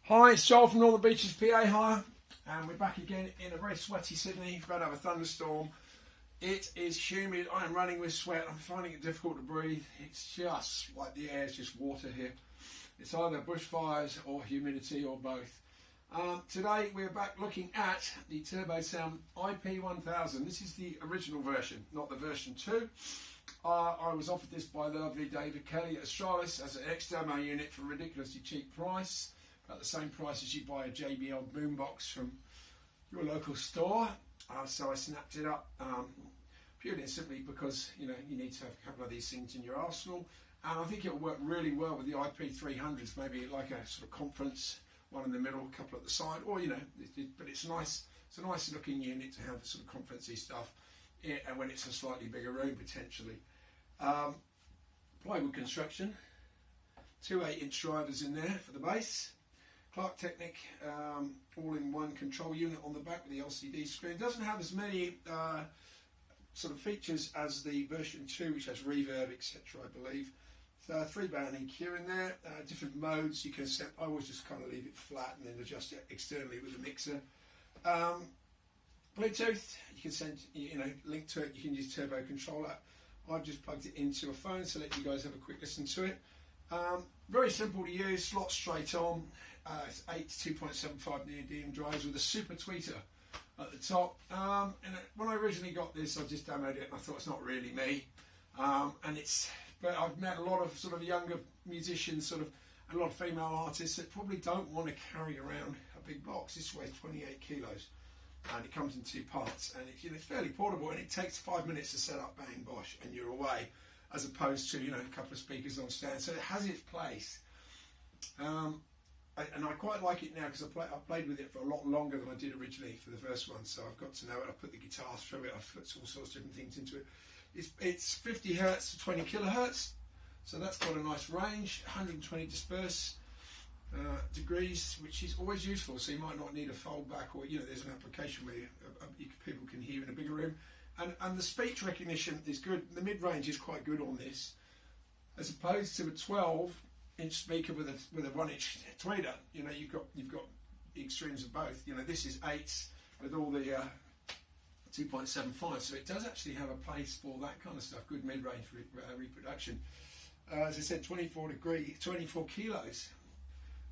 Hi, it's Joel from Northern Beaches, PA Hire, and we're back again in a very sweaty Sydney. We're about to have a thunderstorm. It is humid. I am running with sweat. I'm finding it difficult to breathe. It's just like the air is just water here. It's either bushfires or humidity or both. Today we're back looking at the Turbosound iP1000. This is the original version, not the version 2. I was offered this by the lovely David Kelly at Australis as an ex-demo unit for a ridiculously cheap price. At the same price as you buy a JBL boombox from your local store. So I snapped it up purely and simply because you need to have a couple of these things in your arsenal, and I think it'll work really well with the iP300s, maybe like a sort of conference, one in the middle, a couple at the side, or but it's nice. It's a nice looking unit to have sort of conferencey stuff, and when it's a slightly bigger room potentially. Plywood construction, 2 8-inch drivers in there for the bass. Clark Technic all-in-one control unit on the back with the LCD screen. Doesn't have as many sort of features as the version 2, which has reverb, etc. I believe. 3-band EQ in there, different modes you can set. I always just kind of leave it flat and then adjust it externally with a mixer. Bluetooth, you can send link to it. You can use Turbo Controller. I've just plugged it into a phone, so let you guys have a quick listen to it. Very simple to use, slot straight on. It's 8 2.75 neodymium drives with a super tweeter at the top. And when I originally got this, I just demoed it and I thought it's not really me. But I've met a lot of sort of younger musicians, and a lot of female artists that probably don't want to carry around a big box. This weighs 28 kilos, and it comes in 2 parts, and it's fairly portable, and it takes 5 minutes to set up, bang bosh, and you're away, as opposed to a couple of speakers on stand. So it has its place. And I quite like it now because I've played with it for a lot longer than I did originally for the first one, so I've got to know it. I've put the guitar through it, I've put all sorts of different things into it. It's 50 hertz to 20 kilohertz, so that's got a nice range, 120 disperse degrees, which is always useful, so you might not need a fold back, or there's an application where people can hear in a bigger room. And the speech recognition is good. The mid-range is quite good on this, as opposed to a 12-inch speaker with a 1-inch tweeter. You've got the extremes of both. This is 8s with all the 2.75, so it does actually have a place for that kind of stuff. Good mid-range reproduction. As I said, 24 kilos.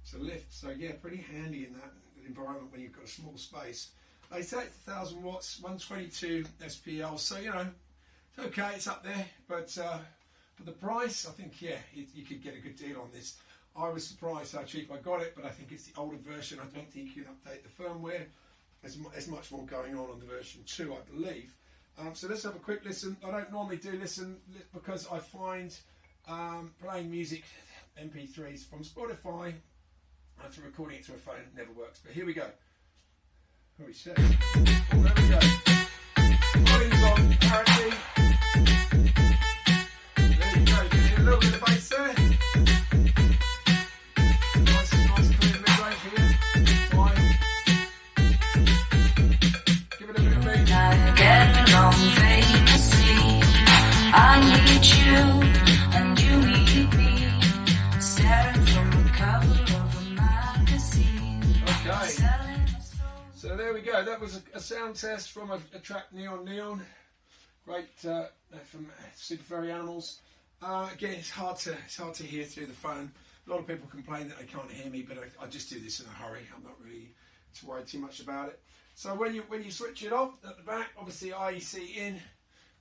It's a lift. So yeah, pretty handy in that environment when you've got a small space. They say 1,000 watts, 122 SPL. So it's okay. It's up there, but for the price, I think you could get a good deal on this. I was surprised how cheap I got it, but I think it's the older version. I don't think you can update the firmware. There's much more going on the version 2, I believe. So let's have a quick listen. I don't normally do listen because I find playing music, MP3s from Spotify, after recording it to a phone, it never works. But here we go. What we said. Oh, there we go. Volume's on, parity. There you go. You can hear a little bit of bass there. Nice clear mid-range here. Fine. Give it a bit of beat. Get along vacancy. I need you, and you need me. Staring from the cover of a magazine. Okay. So there we go. That was a sound test from a track Neon. Great from Super Furry Animals. Again, it's hard to hear through the phone. A lot of people complain that they can't hear me, but I just do this in a hurry. I'm not really worried too much about it. So when you switch it off at the back, obviously IEC in,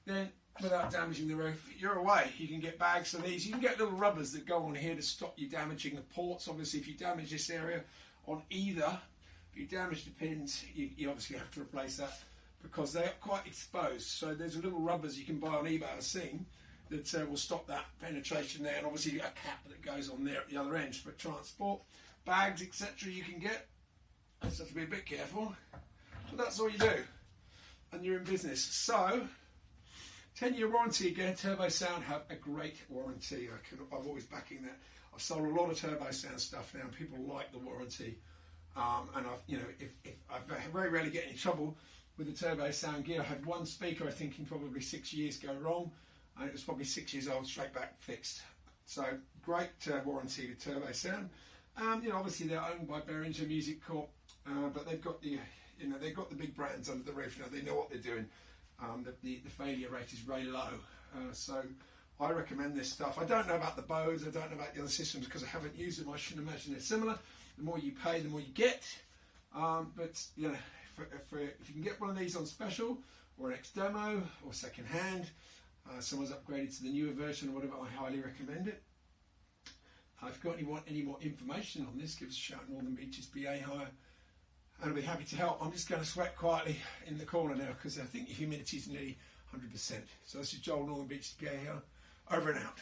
then without damaging the roof, you're away. You can get bags of these. You can get little rubbers that go on here to stop you damaging the ports. Obviously, if you damage this area on either, if you damage the pins, you obviously have to replace that because they are quite exposed. So there's little rubbers you can buy on eBay, I've seen, that will stop that penetration there. And obviously a cap that goes on there at the other end for transport. Bags, etc. you can get. Just have to be a bit careful. But that's all you do. And you're in business. So, 10-year warranty again. Turbosound have a great warranty. I'm always backing that. I've sold a lot of Turbosound stuff now and people like the warranty. And I very rarely get any trouble with the Turbosound gear. I had one speaker, I think, in probably 6 years go wrong, and it was probably 6 years old, straight back fixed. So great warranty with Turbosound. Obviously they're owned by Behringer Music Corp, but they've got they've got the big brands under the roof. They know what they're doing. The failure rate is very low, so I recommend this stuff. I don't know about the Bose, I don't know about the other systems because I haven't used them. I should imagine they're similar. The more you pay, the more you get. But if you can get one of these on special or an ex-demo or second hand, someone's upgraded to the newer version or whatever, I highly recommend it. If you want any more information on this, give us a shout. Northern Beaches BA Hire, and I'll be happy to help. I'm just going to sweat quietly in the corner now because I think the humidity is nearly 100%. So this is Joel, Northern Beaches BA Hire, over and out.